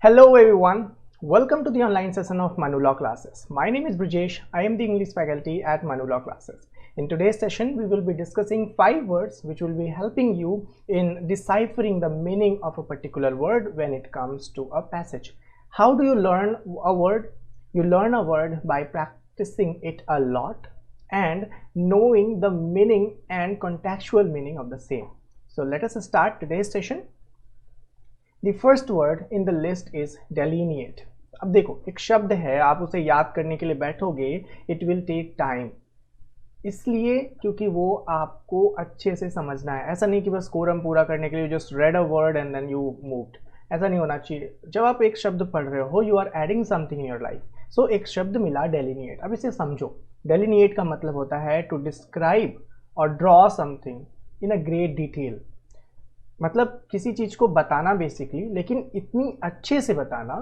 Hello everyone, welcome to the online session of Manu Law classes. My name is Brijesh, I am the English faculty at Manu Law classes. In today's session, we will be discussing 5 words which will be helping you in deciphering the meaning of a particular word when it comes to a passage. How do you learn a word? You learn a word by practicing it a lot and knowing the meaning and contextual meaning of the same. So let us start today's session. The first word in the list is delineate. अब देखो एक शब्द है, आप उसे याद करने के लिए बैठोगे, it will take time. इसलिए क्योंकि वो आपको अच्छे से समझना है. ऐसा नहीं कि बस कोरम पूरा करने के लिए just read a word and then you moved. ऐसा नहीं होना चाहिए. जब आप एक शब्द पढ़ रहे हो, you are adding something in your life. So एक शब्द मिला delineate. अब इसे समझो. Delineate का मतलब होता है to describe और draw something in a great detail. मतलब किसी चीज को बताना बेसिकली, लेकिन इतनी अच्छे से बताना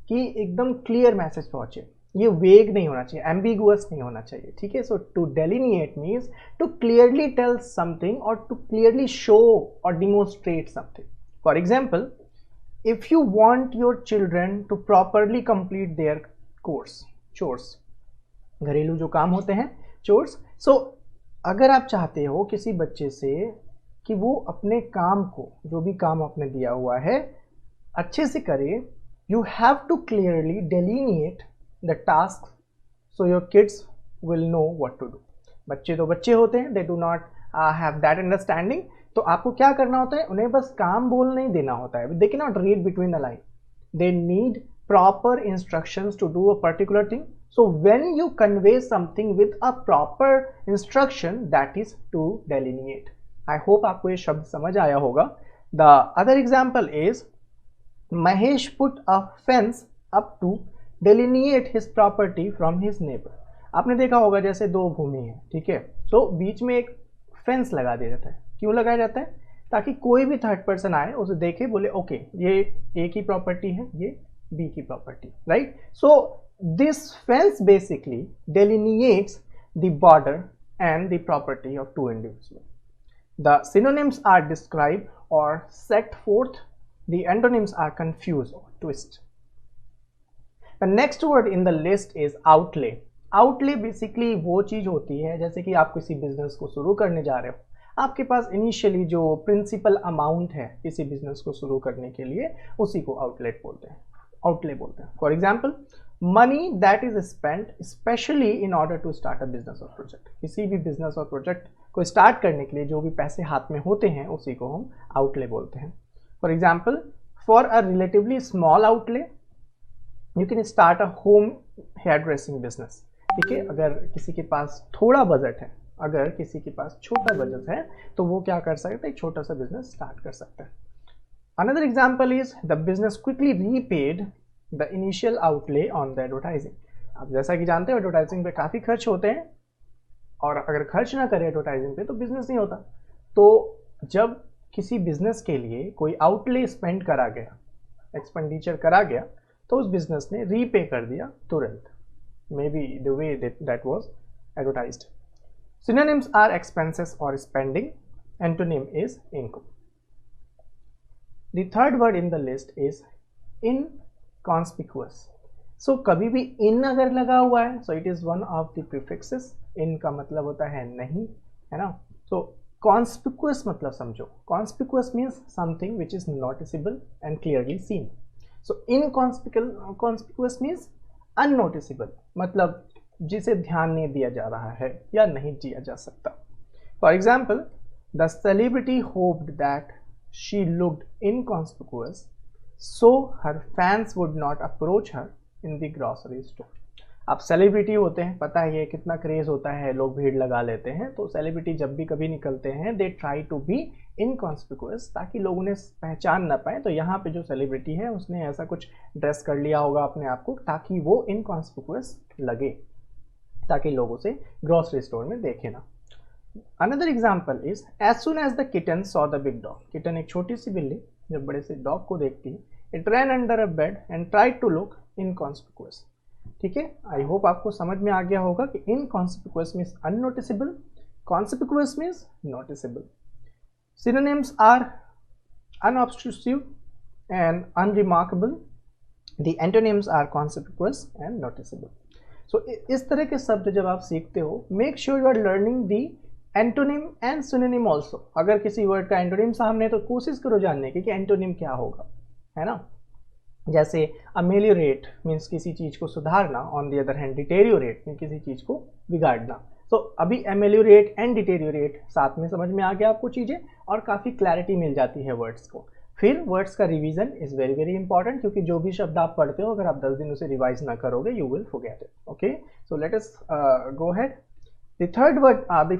कि एकदम क्लियर मैसेज पहुंचे. ये वेग नहीं होना चाहिए, एम्बिगुअस नहीं होना चाहिए. ठीक है. So to delineate means to clearly tell something और टू क्लियरली शो और demonstrate something. For example, if you want your children to properly complete their course, chores, घरेलू जो काम होते हैं, चोर्स. सो अगर आप चाहते हो किसी बच्चे से कि वो अपने काम को, जो भी काम आपने दिया हुआ है, अच्छे से करे, you have to clearly delineate the task so your kids will know what to do. बच्चे तो बच्चे होते हैं, they do not have that understanding. तो आपको क्या करना होता है, उन्हें बस काम बोल नहीं देना होता है. They can not read between the line. They need proper instructions to do a particular thing. So when you convey something with a proper instruction, that is to delineate. I hope आपको ये शब्द समझ आया होगा. The other example is Mahesh put a fence up to delineate his property from his neighbor. आपने देखा होगा जैसे दो भूमि है, ठीक है, तो बीच में एक फेंस लगा दिया जाता है. क्यों लगाया जाता है? ताकि कोई भी थर्ड पर्सन आए, उसे देखे, बोले ओके ये ए की प्रॉपर्टी है, ये बी की property, right. So this fence basically delineates the border and the property of two individuals. The synonyms are described or set forth. The antonyms are confuse or twist. The next word in the list is outlay. Outlay basically वो चीज होती है, जैसे कि आप किसी business को शुरू करने जा रहे हो, आपके पास इनिशियली जो प्रिंसिपल अमाउंट है किसी बिजनेस को शुरू करने के लिए, उसी को आउटलेट बोलते हैं, आउटले बोलते हैं. For example, money that is spent specially in order to start a business or project. किसी भी बिजनेस और प्रोजेक्ट को स्टार्ट करने के लिए जो भी पैसे हाथ में होते हैं, उसी को हम आउटले बोलते हैं. For example, for a relatively small outlay you can start a home hair dressing business. ठीक है. अगर किसी के पास थोड़ा बजट है, अगर किसी के पास छोटा बजट है, तो वो क्या कर सकता है, एक छोटा सा बिजनेस स्टार्ट कर सकता है. Another example is the business quickly repaid the initial outlay on the advertising. अब जैसा कि जानते हो एडवर्टाइजिंग पे काफ़ी खर्च होते हैं, और अगर खर्च ना करें एडवर्टाइजिंग पे तो बिजनेस नहीं होता. तो जब किसी बिजनेस के लिए कोई आउटले स्पेंड करा गया, एक्सपेंडिचर करा गया, तो उस बिजनेस ने रीपे कर दिया तुरंत, may be the way that was advertised. Synonyms are expenses or spending. Antonym is income. The third word in the list is inconspicuous. So कभी भी in अगर लगा हुआ है, so it is one of the prefixes. in का मतलब होता है नहीं, है ना. So conspicuous मतलब समझो. Conspicuous means something which is noticeable and clearly seen. So inconspicuous means unnoticeable, मतलब जिसे ध्यान नहीं दिया जा रहा है या नहीं दिया जा सकता. For example, the celebrity hoped that she looked inconspicuous so her fans would not approach her in the grocery store. अब सेलिब्रिटी होते हैं, पता है ये कितना क्रेज होता है, लोग भीड़ लगा लेते हैं. तो सेलिब्रिटी जब भी कभी निकलते हैं, they try to be inconspicuous, ताकि लोग उन्हें पहचान ना पाए. तो यहाँ पे जो सेलिब्रिटी है उसने ऐसा कुछ ड्रेस कर लिया होगा अपने आप को, ताकि वो इनकॉन्स्पिकुअस लगे, ताकि लोग उसे ग्रोसरी स्टोर में देखे ना. Another example is as soon as the kitten saw the big dog. Kitten एक छोटी सी बिल्ली जब बड़े से डॉग को देखती है, it ran under a bed and tried to look inconspicuous. ठीक है. आई होप आपको समझ में आ गया होगा कि inconspicuous means unnoticeable, conspicuous means noticeable. Synonyms are unobtrusive and unremarkable, The antonyms are conspicuous and noticeable. So इस तरह के शब्द जब आप सीखते हो, make sure you are learning the antonym and synonym also. अगर किसी वर्ड का एंटोनिम सामने तो कोशिश करो जानने की कि एंटोनिम क्या होगा, है ना। जैसे अमेलियोरेट मीन्स किसी चीज को सुधारना, on the other hand deteriorate mean किसी चीज को बिगाड़ना। तो अभी अमेलियोरेट एंड डिटेरियोरेट साथ में समझ में आ गया आपको चीजें, और काफी क्लैरिटी मिल जाती है वर्ड्स को। फिर वर्ड्स का revision is very very important, क्योंकि जो भी शब्द आप पढ़ते हो अगर आप 10 दिन उसे रिवाइज ना करोगे you will forget it. Okay, so let us go ahead. The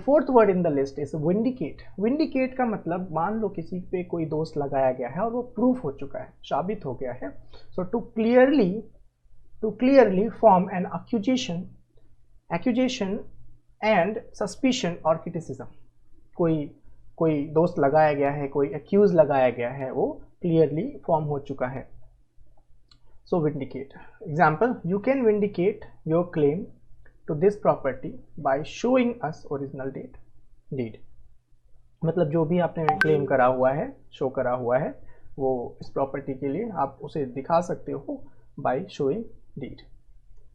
fourth word in the list is vindicate. Vindicate का मतलब, मान लो किसी पे कोई दोष लगाया गया है और वो प्रूफ हो चुका है, साबित हो गया है। So to clearly form an accusation and suspicion or criticism. कोई दोष लगाया गया है, कोई accuse लगाया गया है, वो clearly form हो चुका है। So vindicate. Example, you can vindicate your claim to this property by showing us original deed. मतलब जो भी आपने क्लेम करा हुआ है, शो करा हुआ है, वो इस प्रॉपर्टी के लिए आप उसे दिखा सकते हो by showing deed,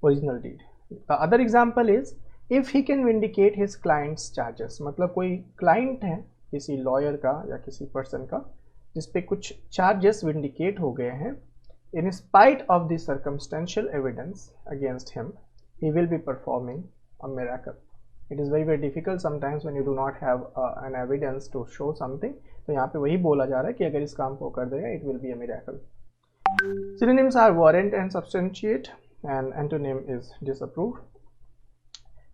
original deed. The other example is if he can vindicate his client's charges. मतलब कोई क्लाइंट है किसी लॉयर का या किसी पर्सन का जिसपे कुछ चार्जेस विंडिकेट हो गए हैं, in spite of the circumstantial evidence against him, he will be performing a miracle. It is very very difficult sometimes when you do not have an evidence to show something. तो यहाँ पे वही बोला जा रहा है कि अगर इस काम को कर देगा it will be a miracle. Synonyms are warrant and substantiate, and antonym is disapprove.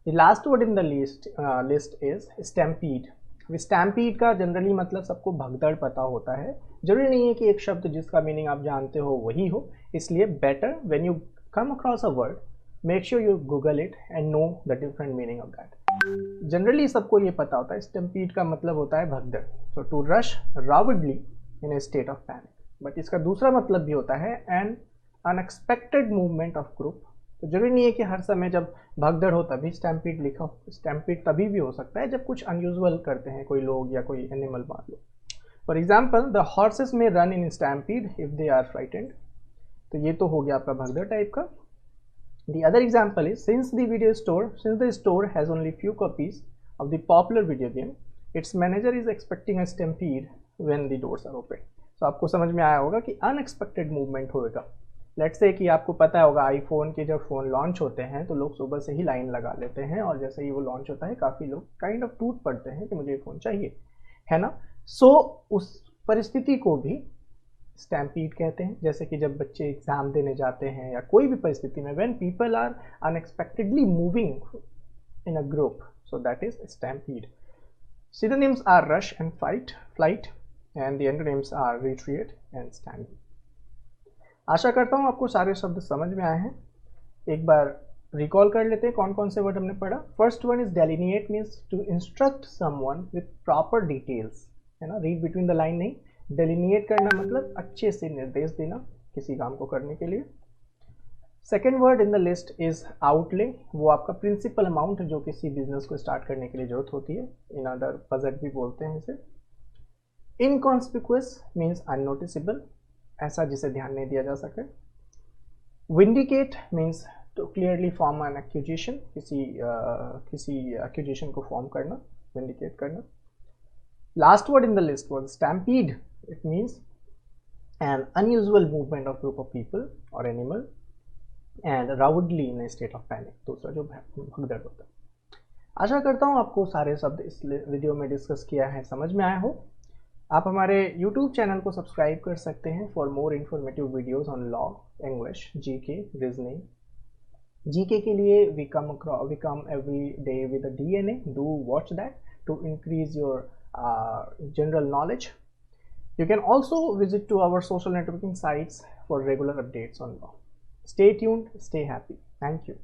The last word in the list is stampede. Stampede का जनरली मतलब सबको भगदड़ पता होता है, जरूरी नहीं है कि एक शब्द जिसका मीनिंग आप जानते हो वही हो, इसलिए better when you come across a word make sure you Google it and know the different meaning of that. Generally सबको ये पता होता है स्टैम्पीड का मतलब होता है भगदड़, so to rush rapidly in a state of panic. But इसका दूसरा मतलब भी होता है an unexpected movement of group. तो जरूरी नहीं है कि हर समय जब भगदड़ हो तभी स्टैम्पीड लिखा हो, स्टैम्पीड तभी भी हो सकता है जब कुछ अनयूजुअल करते हैं कोई लोग या कोई एनिमल मान लो। For example, the horses may run in stampede if they are frightened. तो ये तो हो गया आपका भगदड़ टाइप का। The other example is since the store has only few copies of the popular video game, its manager is expecting a stampede when the doors are open. So आपको समझ में आया होगा कि अनएक्सपेक्टेड मूवमेंट होगा। Let's say कि आपको पता होगा आईफोन के जब फ़ोन लॉन्च होते हैं तो लोग सुबह से ही लाइन लगा लेते हैं, और जैसे ही वो लॉन्च होता है काफ़ी लोग काइंड ऑफ टूट पड़ते हैं कि मुझे ये फ़ोन चाहिए, है ना। सो उस परिस्थिति को भी स्टैम्पीड कहते हैं। जैसे कि जब बच्चे एग्जाम देने जाते हैं या कोई भी परिस्थिति में when people are unexpectedly moving in a group, so that is stampede. Synonyms are rush and flight and the antonyms are retreat and stand. आशा करता हूँ आपको सारे शब्द समझ में आए हैं। एक बार रिकॉल कर लेते हैं कौन कौन से वर्ड हमने पढ़ा। First one is delineate, means to instruct someone with proper details, है ना, रीड बिटवीन द लाइन नहीं। डेलिनिएट करना मतलब अच्छे से निर्देश देना किसी काम को करने के लिए। Second word in the list is outlay, वो आपका प्रिंसिपल अमाउंट जो किसी बिजनेस को स्टार्ट करने के लिए जरूरत होती है, इन अदर बजट भी बोलते हैं इसे। इनकॉन्स्पिक्यूअस मीन्स अननोटिसेबल, ऐसा जिसे ध्यान नहीं दिया जा सके। Vindicate means to clearly form an accusation, किसी एक्यूजेशन को फॉर्म करना, विंडिकेट करना। Last word in the list was stampede. It means an unusual movement of group of people or animal and rowdily in a state of panic. दूसरा जो भगदड़ होता है। आशा करता हूँ आपको सारे शब्द इस वीडियो में डिस्कस किया है समझ में आया हो। आप हमारे YouTube चैनल को सब्सक्राइब कर सकते हैं for more informative videos on law, English, GK, reasoning. GK के लिए we come every day with a DNA. Do watch that to increase your general knowledge. You can also visit to our social networking sites for regular updates on law. Stay tuned, stay happy. Thank you.